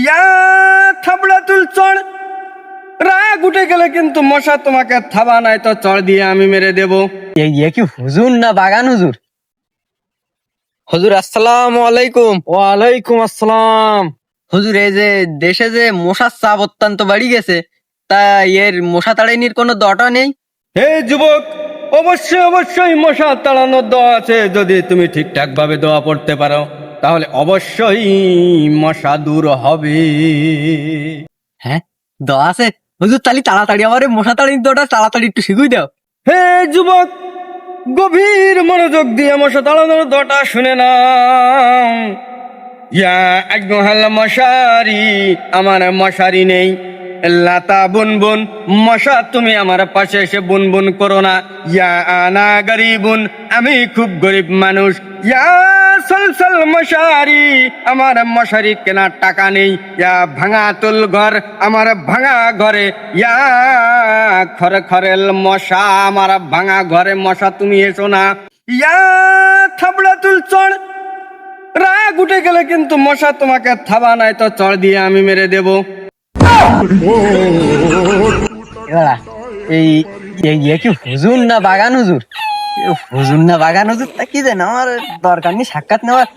ইয়া থাবড়া তুল চড়, রাগ উঠে গেলে কিন্তু মশা তোমাকে থাবা নাই তো চড় দিয়ে আমি মেরে দেব। ইয়ে কি হুজুর না বাগান হুজুর? হুজুর আসসালামু আলাইকুম। ওয়ালাইকুম আসসালাম। হুজুর, এই যে দেশে যে মশার চাপ অত্যন্ত বাড়ি গেছে, তা এর মশা তাড়াইনির কোনো দটা নেই? হে যুবক, অবশ্যই অবশ্যই মশা তাড়ানোর দোয়া আছে। যদি তুমি ঠিকঠাক ভাবে দোয়া পড়তে পারো তাহলে অবশ্যই মশা দূর হবে। হ্যাঁ, দোয়া আছে হুজুর? তাহলে তাড়াতাড়ি আমার এই মশা তাড়ির দোটা তাড়াতাড়ি একটু শিখুই দাও। হে যুবক, গভীর মনোযোগ দিয়ে মশা তাড়ানোর দোয়াটা শুনে নাও। ইয়া আইয়ুহাল মশারি, আমার মশারি নেই। লাতা বুনবুন, মশা তুমি আমার পাশে এসে বুনবুন করো না। ইয়া আনা গরিবুন, আমি খুব গরিব মানুষ। ইয়া সলসল মশারি, আমার মশারি কেনার টাকা নেই। ইয়া ভাঙা তুল ঘর, আমার ভাঙা ঘরে। ইয়া খরে খরেল মশা, আমার ভাঙা ঘরে মশা তুমি এসো না। ইয়া থাবড়া তুল চড়, রাগ উঠে গেলে কিন্তু মশা তোমাকে থাবা নাই তো চড় দিয়ে আমি মেরে দেব। এবার এই ইয়ে কি হুজুর না বাগান হুজুর? হুজুর না বাগান হুজুর তা কি জানো, আমার দরকার নেই সাক্ষাৎ নেওয়ার।